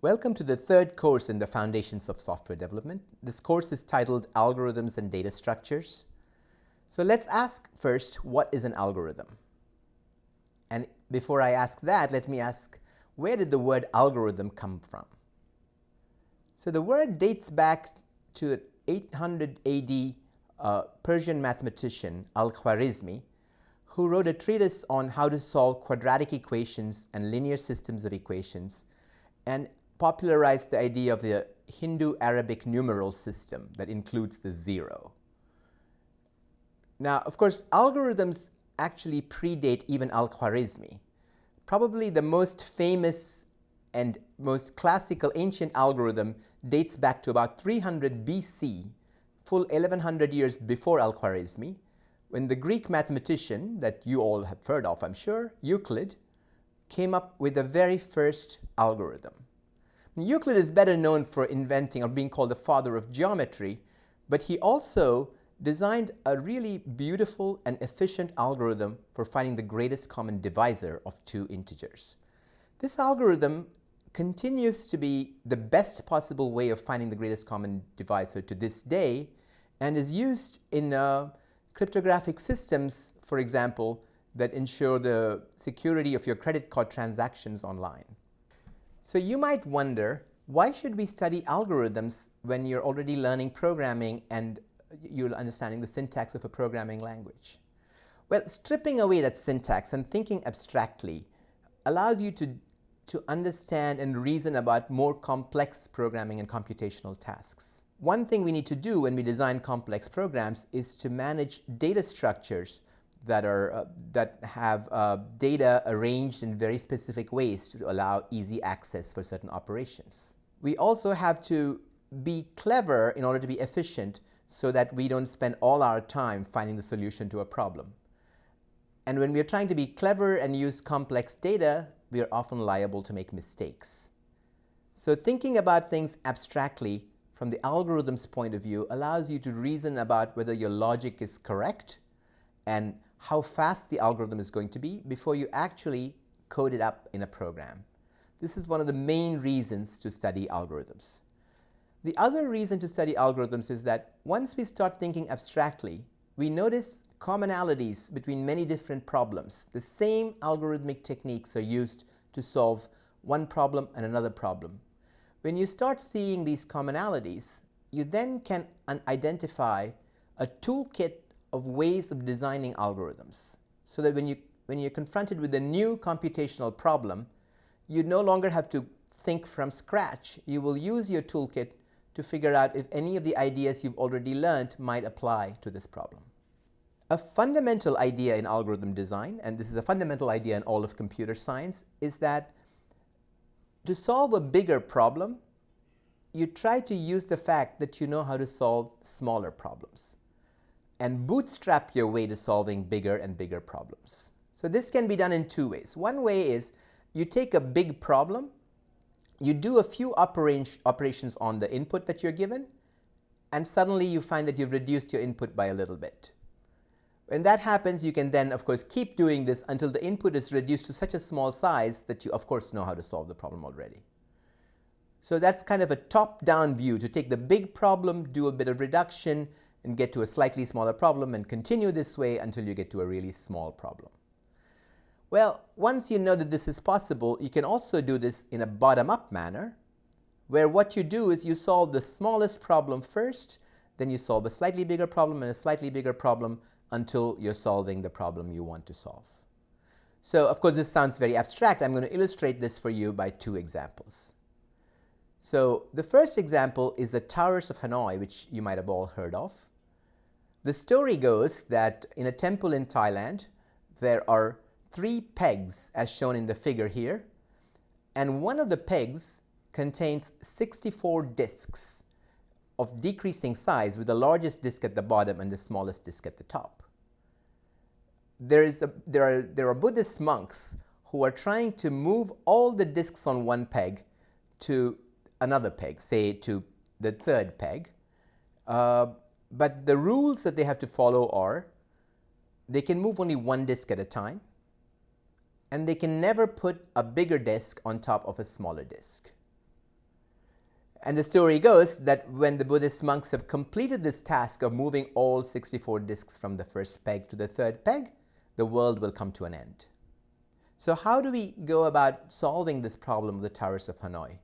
Welcome to the third course in the Foundations of Software Development. This course is titled Algorithms and Data Structures. So let's ask first, what is an algorithm? And before I ask that, let me ask, where did the word algorithm come from? So the word dates back to 800 AD Persian mathematician Al-Khwarizmi, who wrote a treatise on how to solve quadratic equations and linear systems of equations, and popularized the idea of the Hindu-Arabic numeral system that includes the zero. Now, of course, algorithms actually predate even Al-Khwarizmi. Probably the most famous and most classical ancient algorithm dates back to about 300 BC, full 1100 years before Al-Khwarizmi, when the Greek mathematician that you all have heard of, I'm sure, Euclid, came up with the very first algorithm. Euclid is better known for inventing or being called the father of geometry, but he also designed a really beautiful and efficient algorithm for finding the greatest common divisor of two integers. This algorithm continues to be the best possible way of finding the greatest common divisor to this day, and is used in cryptographic systems, for example, that ensure the security of your credit card transactions online. So you might wonder, why should we study algorithms when you're already learning programming and you're understanding the syntax of a programming language? Well, stripping away that syntax and thinking abstractly allows you to understand and reason about more complex programming and computational tasks. One thing we need to do when we design complex programs is to manage data structures that have data arranged in very specific ways to allow easy access for certain operations. We also have to be clever in order to be efficient so that we don't spend all our time finding the solution to a problem. And when we are trying to be clever and use complex data, we are often liable to make mistakes. So thinking about things abstractly from the algorithm's point of view allows you to reason about whether your logic is correct and how fast the algorithm is going to be before you actually code it up in a program. This is one of the main reasons to study algorithms. The other reason to study algorithms is that once we start thinking abstractly, we notice commonalities between many different problems. The same algorithmic techniques are used to solve one problem and another problem. When you start seeing these commonalities, you then can identify a toolkit of ways of designing algorithms, so that when you're confronted with a new computational problem, you no longer have to think from scratch. You will use your toolkit to figure out if any of the ideas you've already learned might apply to this problem. A fundamental idea in algorithm design, and this is a fundamental idea in all of computer science, is that to solve a bigger problem, you try to use the fact that you know how to solve smaller problems and bootstrap your way to solving bigger and bigger problems. So this can be done in two ways. One way is you take a big problem, you do a few operations on the input that you're given, and suddenly you find that you've reduced your input by a little bit. When that happens, you can then, of course, keep doing this until the input is reduced to such a small size that you, of course, know how to solve the problem already. So that's kind of a top-down view, to take the big problem, do a bit of reduction, and get to a slightly smaller problem, and continue this way until you get to a really small problem. Well, once you know that this is possible, you can also do this in a bottom-up manner, where what you do is you solve the smallest problem first, then you solve a slightly bigger problem and a slightly bigger problem until you're solving the problem you want to solve. So, of course, this sounds very abstract. I'm going to illustrate this for you by two examples. So the first example is the Towers of Hanoi, which you might have all heard of. The story goes that in a temple in Thailand, there are 3 pegs, as shown in the figure here, and one of the pegs contains 64 discs of decreasing size, with the largest disc at the bottom and the smallest disc at the top. There are Buddhist monks who are trying to move all the discs on one peg to another peg, say to the 3rd peg. But the rules that they have to follow are, they can move only one disk at a time, and they can never put a bigger disk on top of a smaller disk. And the story goes that when the Buddhist monks have completed this task of moving all 64 discs from the first peg to the third peg, the world will come to an end. So how do we go about solving this problem of the towers of Hanoi?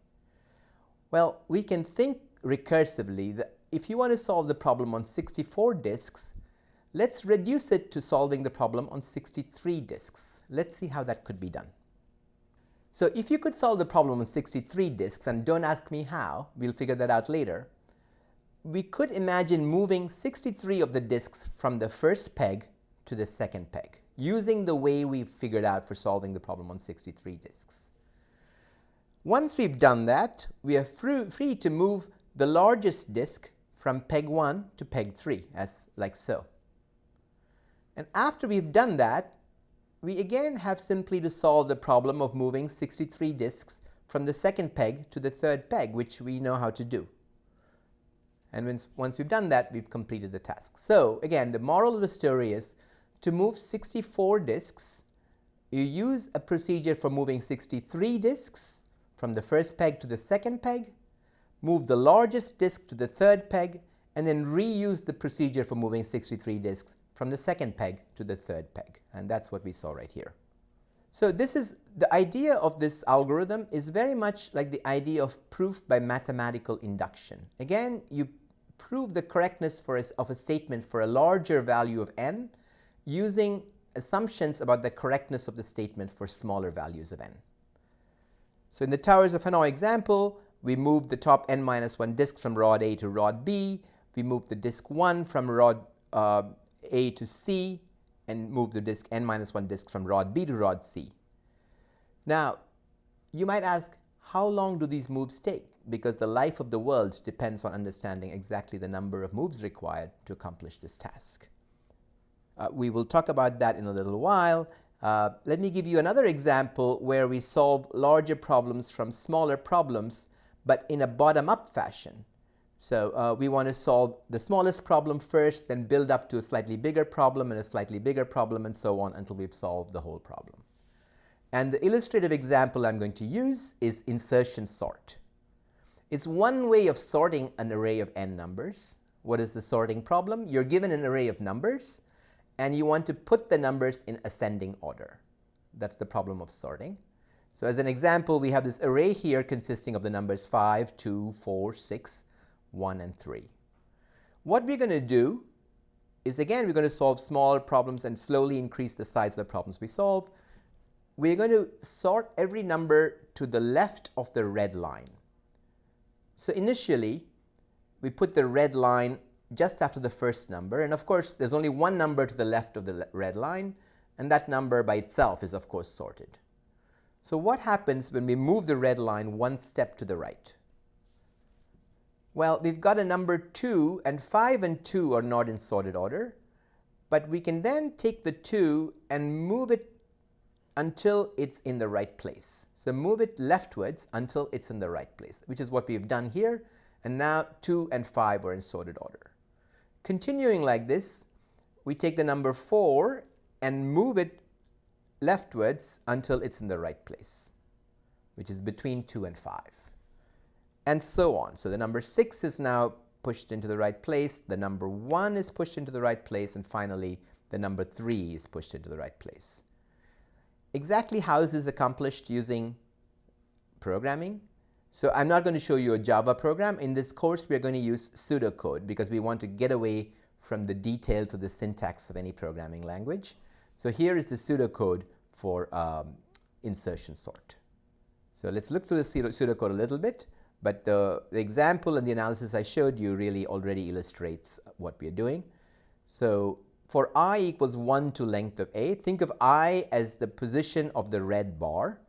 Well, we can think recursively that if you want to solve the problem on 64 discs, let's reduce it to solving the problem on 63 discs. Let's see how that could be done. So if you could solve the problem on 63 discs, and don't ask me how, we'll figure that out later, we could imagine moving 63 of the discs from the first peg to the second peg, using the way we figured out for solving the problem on 63 discs. Once we've done that, we are free to move the largest disk from peg 1 to peg 3, as like so. And after we've done that, we again have simply to solve the problem of moving 63 disks from the second peg to the third peg, which we know how to do. And once we've done that, we've completed the task. So again, the moral of the story is to move 64 disks, you use a procedure for moving 63 disks from the first peg to the second peg, move the largest disk to the third peg, and then reuse the procedure for moving 63 disks from the second peg to the third peg. And that's what we saw right here. So this is the idea of this algorithm is very much like the idea of proof by mathematical induction. Again, you prove the correctness of a statement for a larger value of n using assumptions about the correctness of the statement for smaller values of n. So in the Towers of Hanoi example, we moved the top n-1 disk from rod A to rod B. We moved the disk 1 from rod A to C, and moved the disk n-1 disk from rod B to rod C. Now, you might ask, how long do these moves take? Because the life of the world depends on understanding exactly the number of moves required to accomplish this task. We will talk about that in a little while. Let me give you another example where we solve larger problems from smaller problems, but in a bottom-up fashion. So we want to solve the smallest problem first, then build up to a slightly bigger problem and a slightly bigger problem, and so on until we've solved the whole problem. And the illustrative example I'm going to use is insertion sort. It's one way of sorting an array of n numbers. What is the sorting problem? You're given an array of numbers, and you want to put the numbers in ascending order. That's the problem of sorting. So as an example, we have this array here consisting of the numbers 5, 2, 4, 6, 1, and 3. What we're going to do is, again, we're going to solve smaller problems and slowly increase the size of the problems we solve. We're going to sort every number to the left of the red line. So initially, we put the red line just after the first number. And of course, there's only one number to the left of the red line, and that number by itself is, of course, sorted. So what happens when we move the red line one step to the right? Well, we've got a number 2, and 5 and 2 are not in sorted order. But we can then take the 2 and move it until it's in the right place. So move it leftwards until it's in the right place, which is what we've done here. And now 2 and 5 are in sorted order. Continuing like this, we take the number 4 and move it leftwards until it's in the right place, which is between 2 and 5. And so on. So the number 6 is now pushed into the right place, the number 1 is pushed into the right place, and finally the number 3 is pushed into the right place. Exactly how is this accomplished using programming? So I'm not going to show you a Java program. In this course, we're going to use pseudocode because we want to get away from the details of the syntax of any programming language. So here is the pseudocode for insertion sort. So let's look through the pseudocode a little bit. But the example and the analysis I showed you really already illustrates what we are doing. So for I equals 1 to length of A, think of I as the position of the red bar.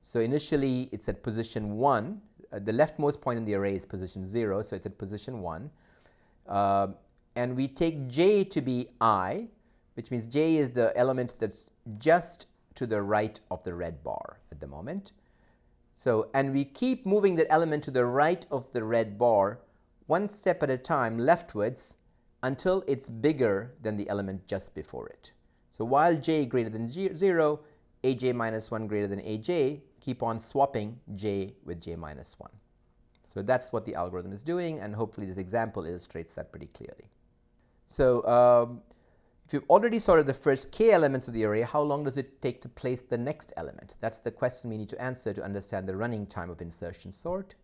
So initially, it's at position 1. The leftmost point in the array is position 0, so it's at position 1. And we take j to be I, which means j is the element that's just to the right of the red bar at the moment. So, and we keep moving that element to the right of the red bar one step at a time leftwards until it's bigger than the element just before it. So while j greater than 0, aj minus 1 greater than aj, keep on swapping j with j minus 1. So that's what the algorithm is doing, and hopefully this example illustrates that pretty clearly. So if you've already sorted the first k elements of the array, how long does it take to place the next element? That's the question we need to answer to understand the running time of insertion sort.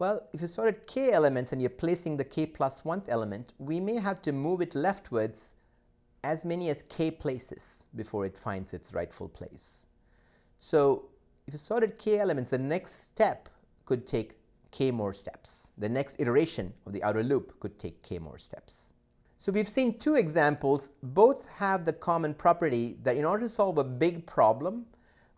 Well, if you sorted k elements and you're placing the k plus 1th element, we may have to move it leftwards as many as k places before it finds its rightful place. So if you sorted k elements, the next step could take k more steps. The next iteration of the outer loop could take k more steps. So we've seen two examples. Both have the common property that in order to solve a big problem,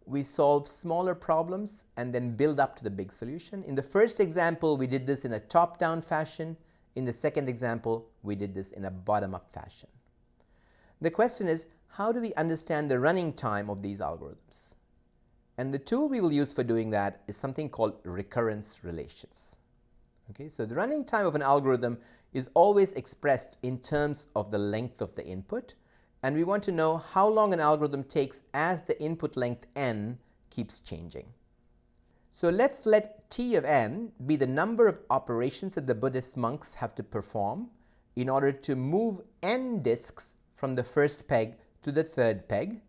we solve smaller problems and then build up to the big solution. In the first example, we did this in a top-down fashion. In the second example, we did this in a bottom-up fashion. The question is, how do we understand the running time of these algorithms? And the tool we will use for doing that is something called recurrence relations. Okay, so the running time of an algorithm is always expressed in terms of the length of the input, and we want to know how long an algorithm takes as the input length n keeps changing. So let's let t of n be the number of operations that the Buddhist monks have to perform in order to move n disks from the first peg to the third peg,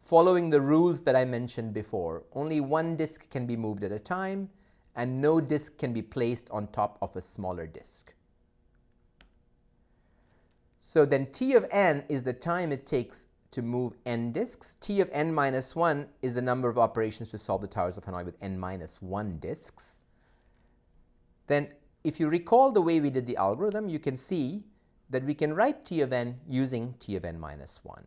following the rules that I mentioned before. Only one disk can be moved at a time, and no disk can be placed on top of a smaller disk. So then t of n is the time it takes to move n disks. T of n minus 1 is the number of operations to solve the Towers of Hanoi with n minus 1 disks. Then if you recall the way we did the algorithm, you can see that we can write t of n using t of n minus 1.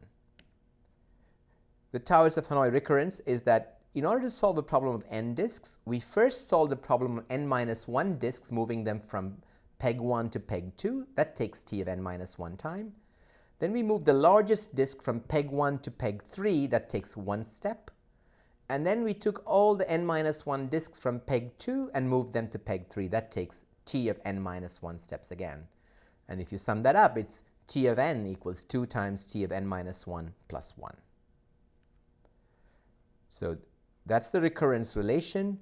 The Towers of Hanoi recurrence is that in order to solve the problem of n disks, we first solve the problem of n minus 1 disks, moving them from peg 1 to peg 2. That takes t of n minus 1 time. Then we move the largest disk from peg 1 to peg 3. That takes 1 step. And then we took all the n minus 1 disks from peg 2 and moved them to peg 3. That takes t of n minus 1 steps again. And if you sum that up, it's t of n equals 2 times t of n minus 1 plus 1. So that's the recurrence relation.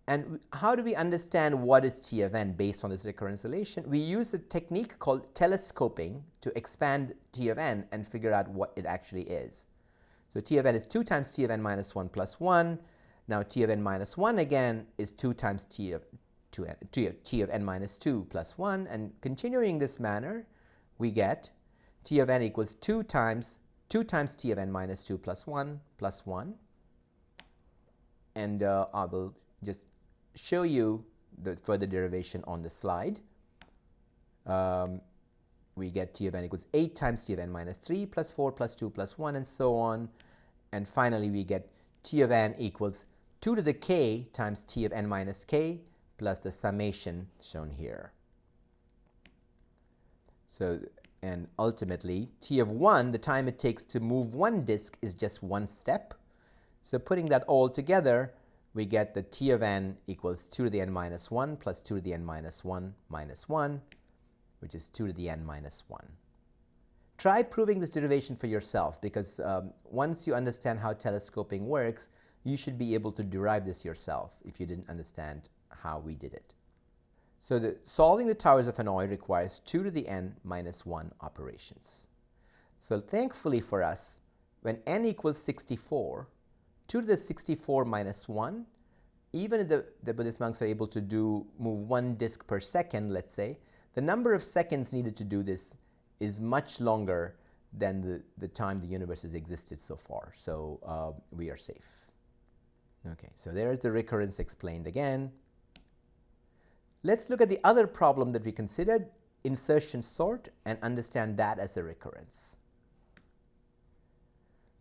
And how do we understand what is t of n based on this recurrence relation? We use a technique called telescoping to expand t of n and figure out what it actually is. So t of n is 2 times t of n minus 1 plus 1. Now t of n minus 1 again is 2 times t of n minus 2 plus 1. And continuing this manner, we get t of n equals 2 times t of n minus 2 plus 1 plus 1. And I will just show you the further derivation on the slide. We get t of n equals 8 times t of n minus 3 plus 4 plus 2 plus 1 and so on. And finally, we get t of n equals 2 to the k times t of n minus k plus the summation shown here. So, and ultimately, t of 1, the time it takes to move one disk is just 1 step. So putting that all together, we get that t of n equals 2 to the n minus 1 plus 2 to the n minus 1 minus 1, which is 2 to the n minus 1. Try proving this derivation for yourself, because once you understand how telescoping works, you should be able to derive this yourself if you didn't understand how we did it. So solving the Towers of Hanoi requires 2 to the n minus 1 operations. So thankfully for us, when n equals 64, 2 to the 64 minus 1, even if the Buddhist monks are able to move one disk per second, let's say, the number of seconds needed to do this is much longer than the time the universe has existed so far. So we are safe. Okay, so there's the recurrence explained again. Let's look at the other problem that we considered, insertion sort, and understand that as a recurrence.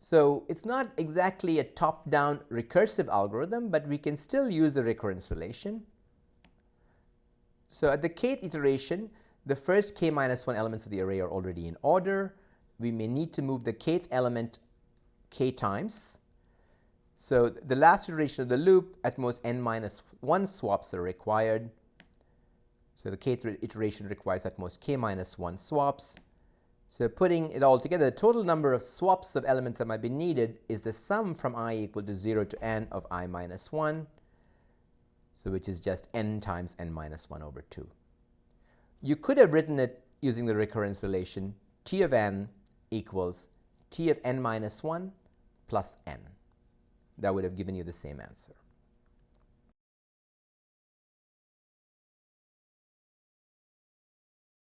So it's not exactly a top-down recursive algorithm, but we can still use the recurrence relation. So at the kth iteration, the first k minus 1 elements of the array are already in order. We may need to move the kth element k times. So the last iteration of the loop, at most n minus 1 swaps are required. So the kth iteration requires at most k minus 1 swaps. So putting it all together, the total number of swaps of elements that might be needed is the sum from I equal to 0 to n of I minus 1. so which is just n times n minus 1 over 2. You could have written it using the recurrence relation t of n equals t of n minus 1 plus n. That would have given you the same answer.